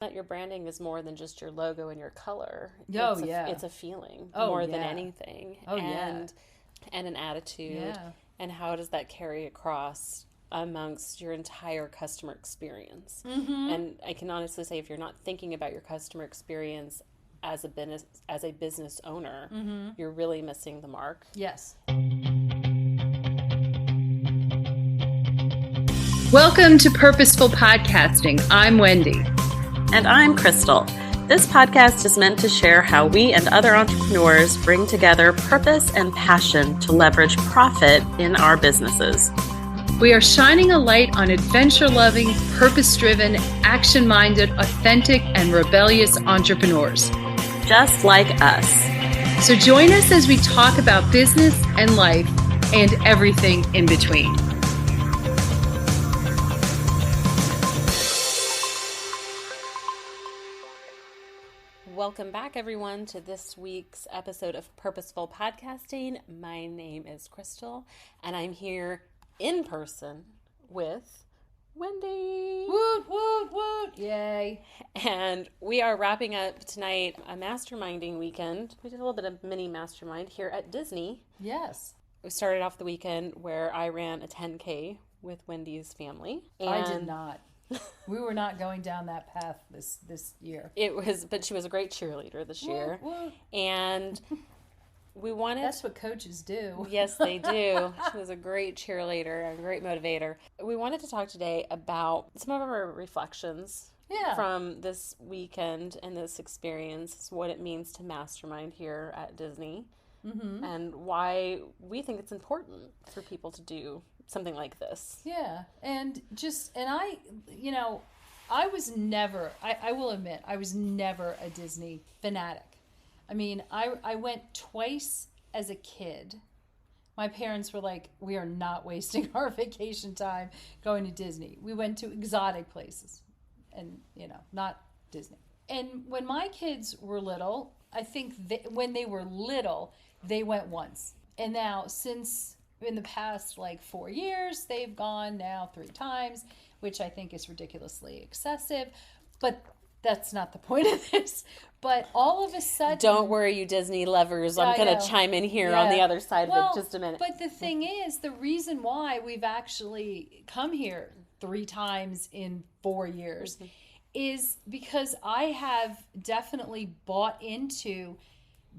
That your branding is more than just your logo and your color. It's a feeling more than anything. And an attitude. Yeah. And how does that carry across amongst your entire customer experience? And I can honestly say, if you're not thinking about your customer experience as a business owner, you're really missing the mark. Yes. Welcome to Purposeful Podcasting. I'm Wendy. And I'm Crystal. This podcast is meant to share how we and other entrepreneurs bring together purpose and passion to leverage profit in our businesses. We are shining a light on adventure-loving, purpose-driven, action-minded, authentic, and rebellious entrepreneurs. Just like us. So join us as we talk about business and life and everything in between. Welcome back, everyone, to this week's episode of Purposeful Podcasting. My name is Crystal, and I'm here in person with Wendy. Woot, woot, woot. Yay. And we are wrapping up tonight a masterminding weekend. We did a little bit of mini mastermind here at Disney. Yes. We started off the weekend where I ran a 10K with Wendy's family. I did not. We were not going down that path this year. But she was a great cheerleader this year. Woo. And we wanted... That's what coaches do. Yes, they do. She was a great cheerleader, a great motivator. We wanted to talk today about some of our reflections from this weekend and this experience, what it means to mastermind here at Disney, and why we think it's important for people to do something like this. Yeah. I was never, I will admit, I was never a Disney fanatic. I mean, I went twice as a kid. My parents were like, we are not wasting our vacation time going to Disney. We went to exotic places and, not Disney. And when my kids were little, I think when they were little, they went once. And now since in the past 4 years, they've gone now 3 times, which I think is ridiculously excessive. But that's not the point of this. But all of a sudden... Don't worry, you Disney lovers. I'm going to chime in here on the other side of it just a minute. But the thing is, the reason why we've actually come here 3 times in 4 years is because I have definitely bought into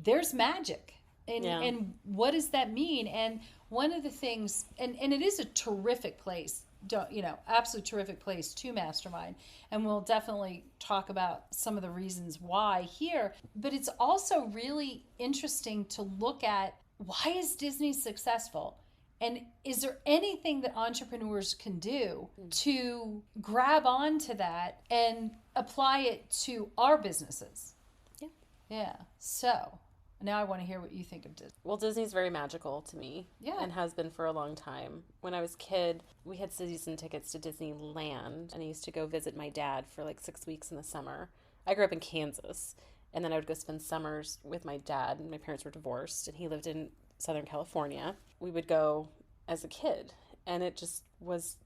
there's magic. And what does that mean? And one of the things, and it is a terrific place, absolutely terrific place to mastermind. And we'll definitely talk about some of the reasons why here. But it's also really interesting to look at, why is Disney successful? And is there anything that entrepreneurs can do to grab onto that and apply it to our businesses? Yeah. Yeah. So... now I want to hear what you think of Disney. Well, Disney's very magical to me. Yeah. And has been for a long time. When I was a kid, we had season tickets to Disneyland. And I used to go visit my dad for 6 weeks in the summer. I grew up in Kansas. And then I would go spend summers with my dad. And my parents were divorced. And he lived in Southern California. We would go as a kid. And it just was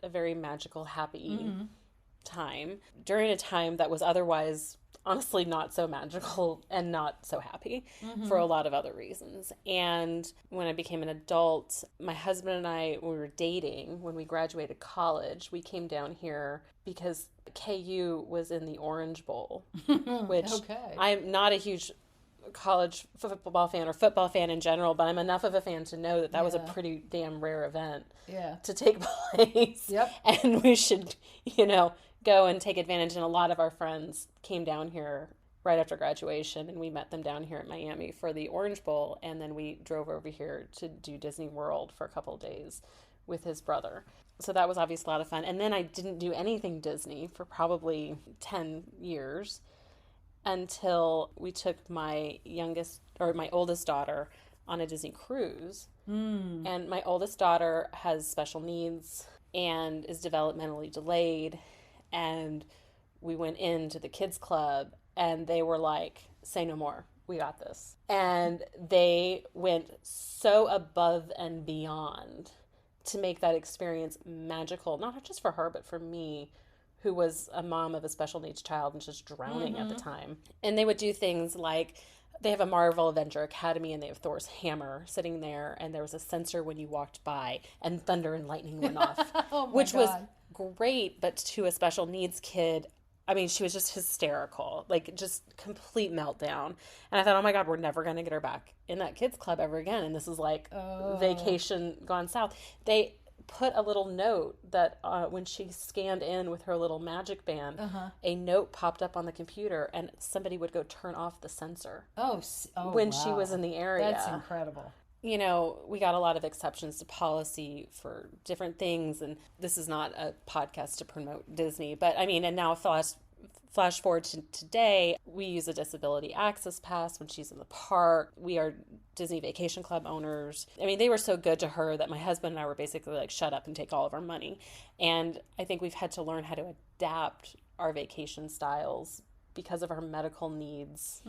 a very magical, happy time. During a time that was otherwise... honestly not so magical and not so happy for a lot of other reasons. And when I became an adult, my husband and I, when we were dating, when we graduated college, we came down here because KU was in the Orange Bowl, which I'm not a huge college football fan or football fan in general, but I'm enough of a fan to know that was a pretty damn rare event to take place. Yep. And we should, go and take advantage. And a lot of our friends came down here right after graduation, and we met them down here at Miami for the Orange Bowl, and then we drove over here to do Disney World for a couple of days with his brother. So that was obviously a lot of fun. And then I didn't do anything Disney for probably 10 years until we took my oldest daughter on a Disney cruise. And my oldest daughter has special needs and is developmentally delayed. And we went into the kids club and they were like, say no more. We got this. And they went so above and beyond to make that experience magical, not just for her, but for me, who was a mom of a special needs child and just drowning at the time. And they would do things like, they have a Marvel Avenger Academy, and they have Thor's hammer sitting there, and there was a sensor when you walked by, and thunder and lightning went off, which was great. But to a special needs kid, I mean, she was just hysterical, like just complete meltdown. And I thought, oh my God, we're never going to get her back in that kids club ever again. And this is like vacation gone south. They put a little note that when she scanned in with her little magic band, a note popped up on the computer, and somebody would go turn off the sensor when she was in the area. That's incredible. You know, we got a lot of exceptions to policy for different things, and this is not a podcast to promote Disney, but I mean, and now flash forward to today, we use a disability access pass when she's in the park. We are Disney Vacation Club owners. I mean, they were so good to her that my husband and I were basically like, shut up and take all of our money. And I think we've had to learn how to adapt our vacation styles because of our medical needs.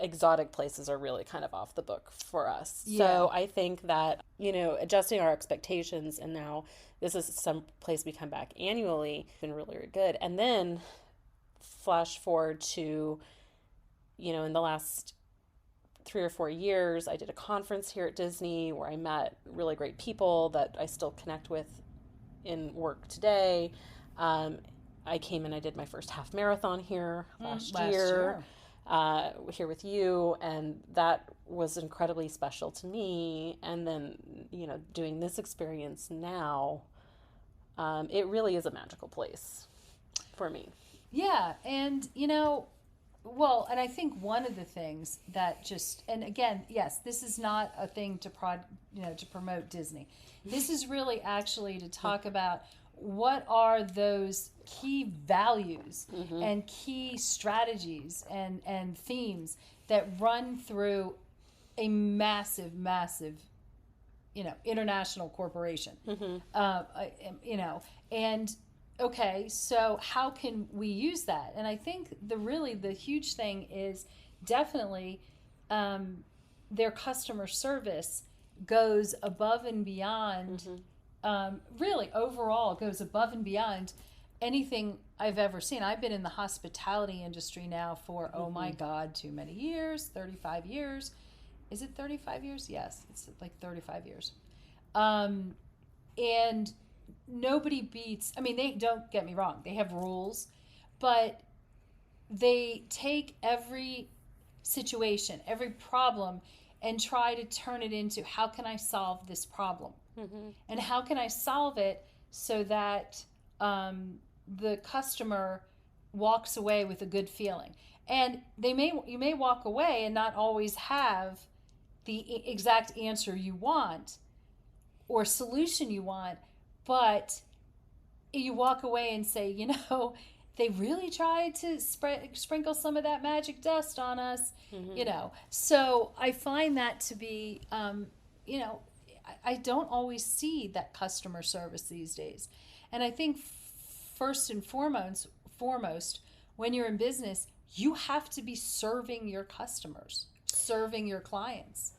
Exotic places are really kind of off the book for us. Yeah. So I think that, you know, adjusting our expectations, and now this is some place we come back annually, has been really, really good. And then flash forward to, you know, in the last 3 or 4 years, I did a conference here at Disney where I met really great people that I still connect with in work today. I came and I did my first half marathon here last year. Here with you, and that was incredibly special to me. And then, you know, doing this experience now, it really is a magical place for me. Yeah, and you know, well, and I think one of the things that just, and again, yes, this is not a thing to to promote Disney. This is really actually to talk about what are those key values and key strategies and themes that run through a massive, you know, international corporation. You know, and okay, so how can we use that? And I think the huge thing is definitely their customer service goes above and beyond. Really, overall, goes above and beyond anything I've ever seen. I've been in the hospitality industry now for, oh my God, too many years, 35 years. Is it 35 years? Yes, it's like 35 years. And nobody beats, I mean, they, don't get me wrong, they have rules, but they take every situation, every problem, and try to turn it into, how can I solve this problem? And how can I solve it so that the customer walks away with a good feeling? And you may walk away and not always have the exact answer you want or solution you want, but you walk away and say, you know, they really tried to sprinkle some of that magic dust on us, you know. So I find that to be, you know, I don't always see that customer service these days. And I think first and foremost, when you're in business, you have to be serving your customers, serving your clients.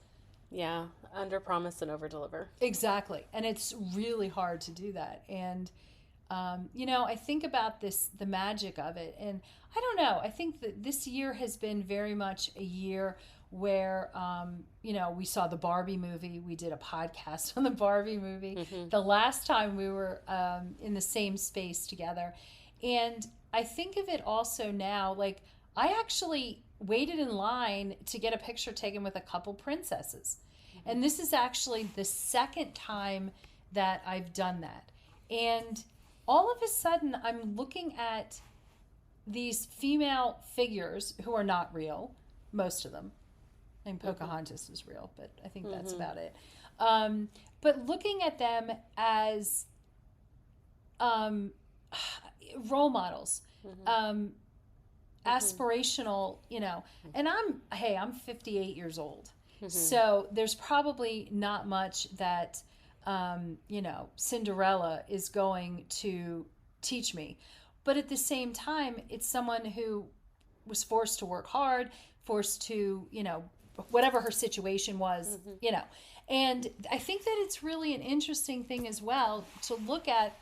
Yeah, under promise and over deliver. Exactly. And it's really hard to do that. And, you know, I think about the magic of it. And I don't know, I think that this year has been very much a year where, you know, we saw the Barbie movie. We did a podcast on the Barbie movie the last time we were in the same space together. And I think of it also now, like, I actually waited in line to get a picture taken with a couple princesses. And this is actually the second time that I've done that. And all of a sudden, I'm looking at these female figures who are not real, most of them. I mean, Pocahontas is real, but I think that's about it. But looking at them as role models, aspirational, you know. And I'm 58 years old. So there's probably not much that, you know, Cinderella is going to teach me. But at the same time, it's someone who was forced to work hard, forced to, you know, whatever her situation was, you know. And I think that it's really an interesting thing as well to look at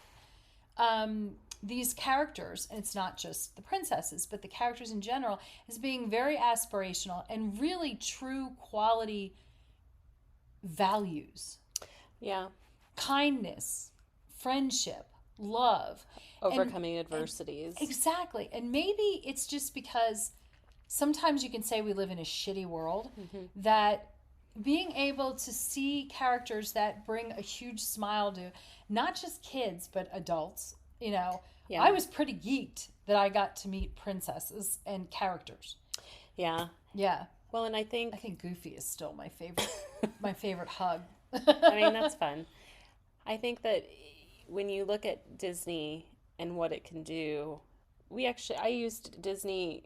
these characters, and it's not just the princesses, but the characters in general, as being very aspirational and really true quality values. Yeah. Kindness, friendship, love. Overcoming adversities. Exactly. And maybe it's just because sometimes you can say we live in a shitty world, that being able to see characters that bring a huge smile to not just kids, but adults, you know, I was pretty geeked that I got to meet princesses and characters. Yeah. Yeah. Well, and I think Goofy is still my favorite hug. I mean, that's fun. I think that when you look at Disney and what it can do, I used Disney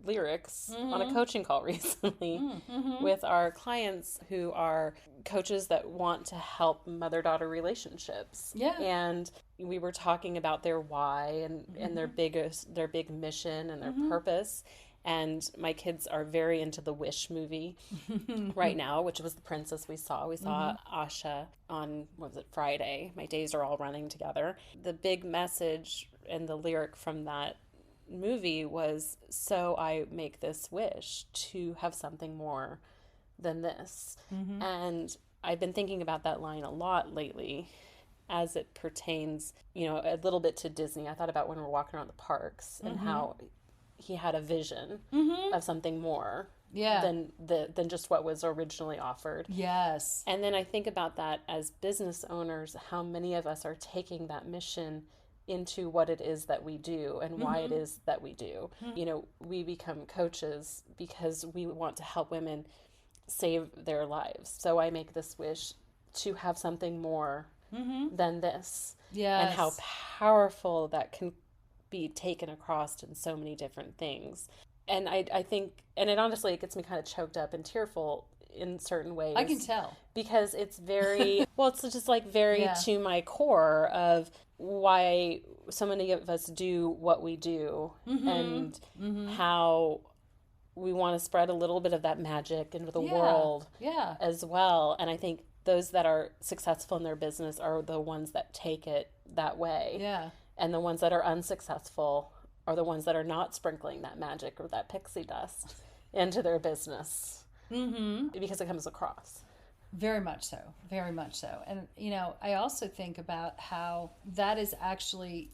lyrics on a coaching call recently with our clients who are coaches that want to help mother-daughter relationships. Yeah. And we were talking about their why and their big mission and their purpose. And my kids are very into the Wish movie right now, which was the princess we saw. We saw Asha on, Friday? My days are all running together. The big message and the lyric from that movie was, so I make this wish to have something more than this. And I've been thinking about that line a lot lately as it pertains, a little bit to Disney. I thought about when we're walking around the parks and how he had a vision of something more than just what was originally offered. Yes. And then I think about that as business owners, how many of us are taking that mission into what it is that we do and why it is that we do. We become coaches because we want to help women save their lives. So I make this wish to have something more than this. Yes. And how powerful that can be taken across in so many different things. And I think, and it honestly, it gets me kind of choked up and tearful in certain ways. I can tell. Because it's very, it's just like very to my core of why so many of us do what we do and how we want to spread a little bit of that magic into the world as well. And I think those that are successful in their business are the ones that take it that way. Yeah. And the ones that are unsuccessful are the ones that are not sprinkling that magic or that pixie dust into their business because it comes across. Very much so. Very much so. And, I also think about how that is actually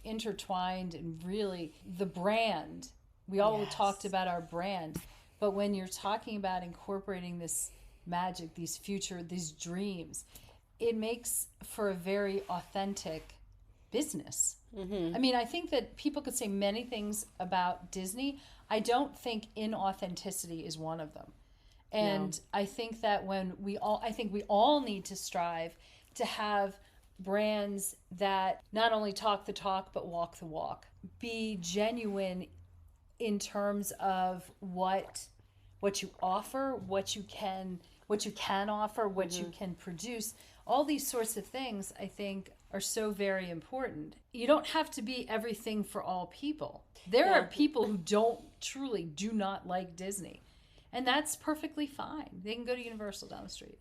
intertwined and really the brand. We all talked about our brand, but when you're talking about incorporating this magic, these dreams, it makes for a very authentic business. I mean, I think that people could say many things about Disney. I don't think inauthenticity is one of them. And I think that we all need to strive to have brands that not only talk the talk, but walk the walk. Be genuine in terms of what you offer, what you can offer, what you can produce. All these sorts of things, I think, are so very important. You don't have to be everything for all people. There are people who do not like Disney. And that's perfectly fine. They can go to Universal down the street.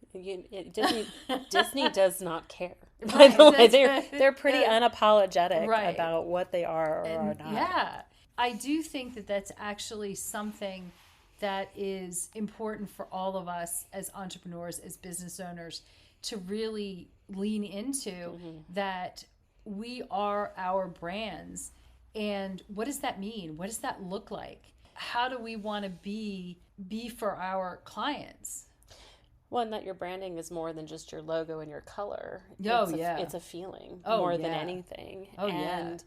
Disney does not care. By the way, they're pretty unapologetic about what they are or are not. Yeah. I do think that that's actually something that is important for all of us as entrepreneurs, as business owners, to really lean into that we are our brands. And what does that mean? What does that look like? How do we want to be for our clients? Well, and that your branding is more than just your logo and your color. It's a feeling more than anything. And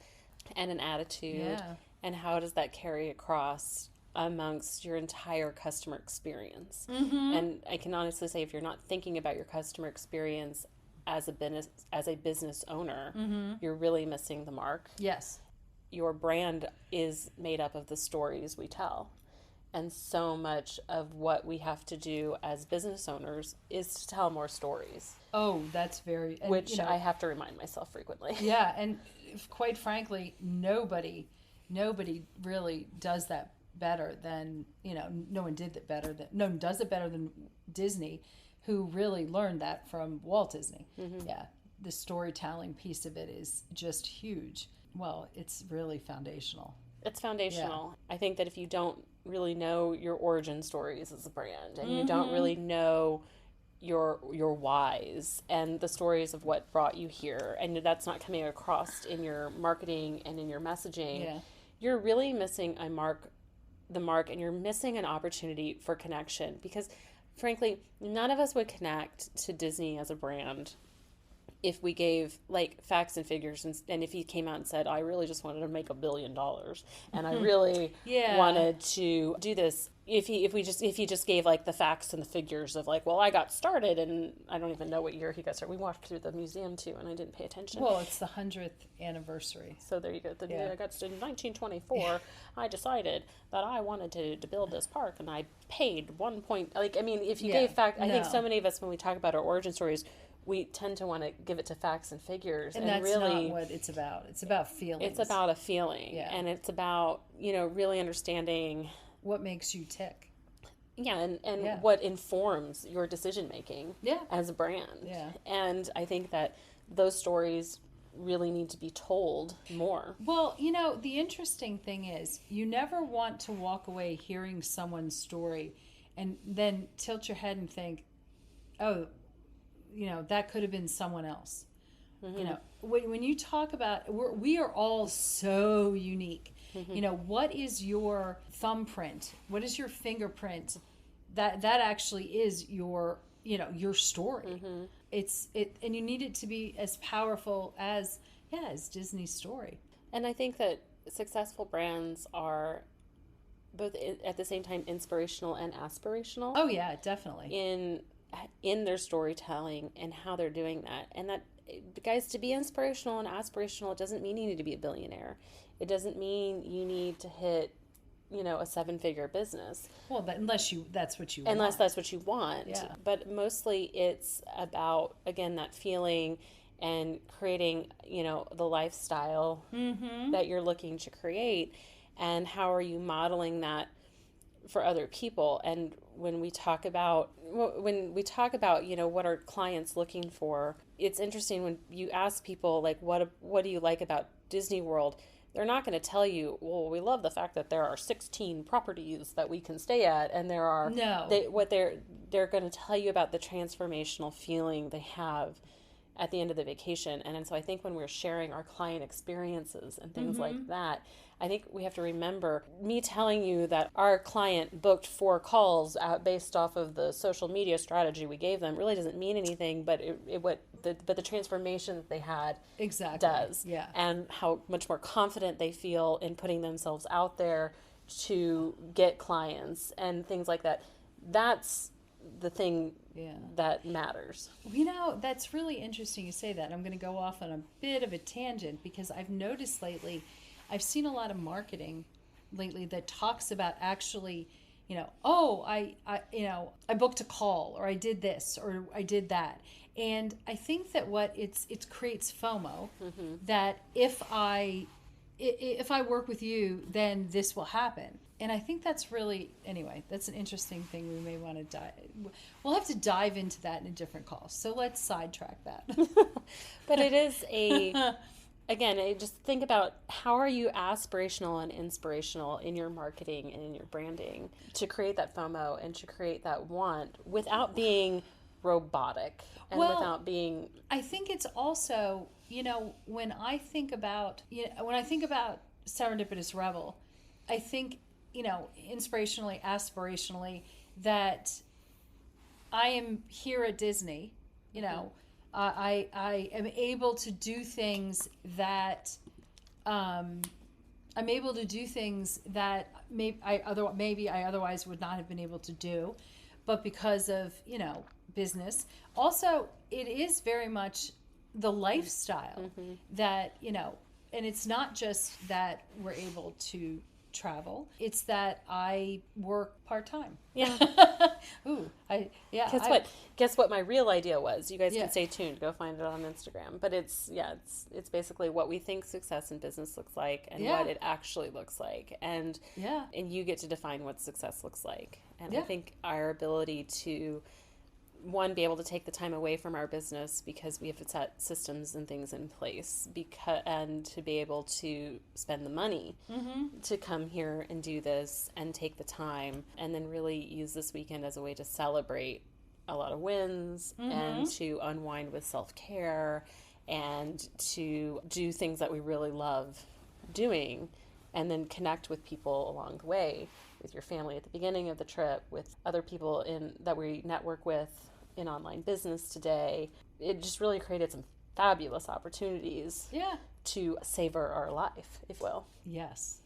an attitude. Yeah. And how does that carry across amongst your entire customer experience? And I can honestly say, if you're not thinking about your customer experience as a business owner, you're really missing the mark. Yes. Your brand is made up of the stories we tell. And so much of what we have to do as business owners is to tell more stories. Oh, that's very... Which I have to remind myself frequently. Yeah, and quite frankly, nobody really does that better than, no one does it better than Disney, who really learned that from Walt Disney. Yeah, the storytelling piece of it is just huge. Well, it's really foundational. It's foundational. I think that if you don't really know your origin stories as a brand, and you don't really know your whys and the stories of what brought you here, and that's not coming across in your marketing and in your messaging, you're really missing the mark, and you're missing an opportunity for connection, because frankly, none of us would connect to Disney as a brand if we gave like facts and figures, and if he came out and said, I really just wanted to make $1 billion and I really wanted to do this, if he just gave like the facts and the figures of like, well, I got started, and I don't even know what year he got started. We walked through the museum too, and I didn't pay attention. Well, it's the 100th anniversary. So there you go. I got started in 1924. I decided that I wanted to build this park, and I paid if you gave fact, I think so many of us, when we talk about our origin stories, we tend to want to give it to facts and figures, and that's really not what it's about. It's about feelings. It's about a feeling, and it's about really understanding what makes you tick. And what informs your decision making as a brand. And I think that those stories really need to be told more. Well, the interesting thing is, you never want to walk away hearing someone's story and then tilt your head and think, oh, that could have been someone else. When you talk about, we are all so unique. What is your thumbprint? What is your fingerprint? That actually is your story. And you need it to be as powerful as Disney's story. And I think that successful brands are both at the same time inspirational and aspirational. Oh yeah, definitely. In their storytelling and how they're doing that. And that, guys, to be inspirational and aspirational, it doesn't mean you need to be a billionaire. It doesn't mean you need to hit, a 7-figure business. Well, unless that's what you want. Yeah. But mostly it's about, again, that feeling and creating, the lifestyle that you're looking to create, and how are you modeling that for other people. And when we talk about what are clients looking for, it's interesting when you ask people like, what do you like about Disney World? They're not going to tell you, well, we love the fact that there are 16 properties that we can stay at, and there are they're going to tell you about the transformational feeling they have at the end of the vacation. And so I think when we're sharing our client experiences and things like that, I think we have to remember, me telling you that our client booked 4 calls out based off of the social media strategy we gave them really doesn't mean anything, but the transformation that they had does. Yeah. And how much more confident they feel in putting themselves out there to get clients and things like that. That's the thing that matters. That's really interesting you say that. I'm going to go off on a bit of a tangent, because I've noticed lately, I've seen a lot of marketing lately that talks about actually, I booked a call, or I did this, or I did that. And I think that it creates FOMO, that if I work with you, then this will happen. And I think that's really, anyway, that's an interesting thing we may want to we'll have to dive into that in a different call. So let's sidetrack that. But it is again, just think about, how are you aspirational and inspirational in your marketing and in your branding to create that FOMO and to create that want without being robotic and without being... I think it's also, when I think about Serendipitous Rebel, I think, inspirationally, aspirationally, that I am here at Disney, I am able to do things that maybe I otherwise would not have been able to do, but because of business. Also, it is very much the lifestyle that and it's not just that we're able to travel, it's that I work part-time. Ooh, Guess what my real idea was? You guys can stay tuned, go find it on Instagram. But it's basically what we think success in business looks like, and what it actually looks like, and you get to define what success looks like. And I think our ability to one, be able to take the time away from our business because we have to set systems and things in place, and to be able to spend the money to come here and do this and take the time, and then really use this weekend as a way to celebrate a lot of wins and to unwind with self-care and to do things that we really love doing, and then connect with people along the way, with your family at the beginning of the trip, with other people that we network with in online business today. It just really created some fabulous opportunities to savor our life, if you will. Yes.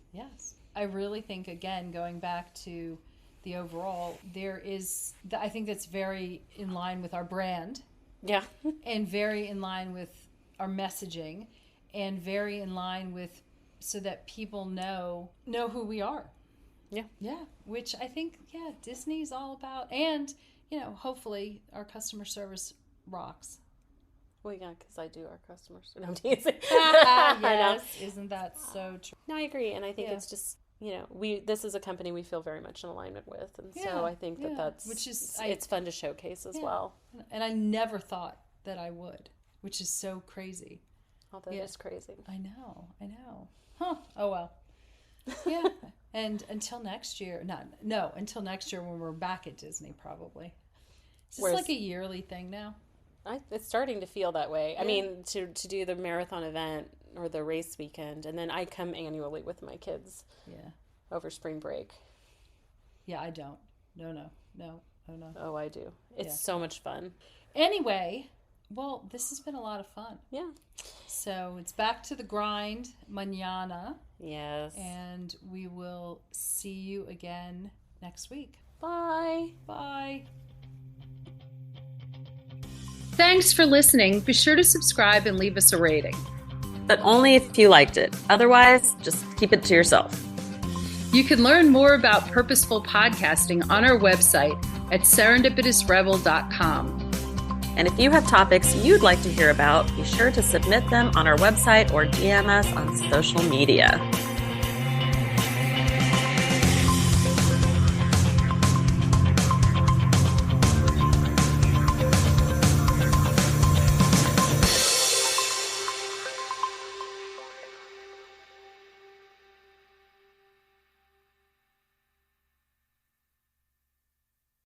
I really think, again, going back to the overall, I think that's very in line with our brand. Yeah. And very in line with our messaging, and very in line with, so that people know who we are. Yeah. Which I think, Disney's all about. And, hopefully our customer service rocks. Well, yeah, because I do our customers. No, I'm teasing. Yes. Isn't that so true? No, I agree. And I think it's just, this is a company we feel very much in alignment with. And so I think that's, it's fun to showcase as well. And I never thought that I would, which is so crazy. Oh, that is crazy. I know. Huh. Oh, well. Yeah. And until next year, until next year when we're back at Disney, probably. Is this like a yearly thing now? It's starting to feel that way. Yeah. I mean, to do the marathon event or the race weekend, and then I come annually with my kids. Yeah. Over spring break. Yeah, I don't. No. Oh, I do. It's so much fun. Anyway, well, this has been a lot of fun. Yeah. So it's back to the grind, mañana. Yes. And we will see you again next week. Bye. Bye. Thanks for listening. Be sure to subscribe and leave us a rating. But only if you liked it. Otherwise, just keep it to yourself. You can learn more about purposeful podcasting on our website at serendipitousrebel.com. And if you have topics you'd like to hear about, be sure to submit them on our website or DM us on social media.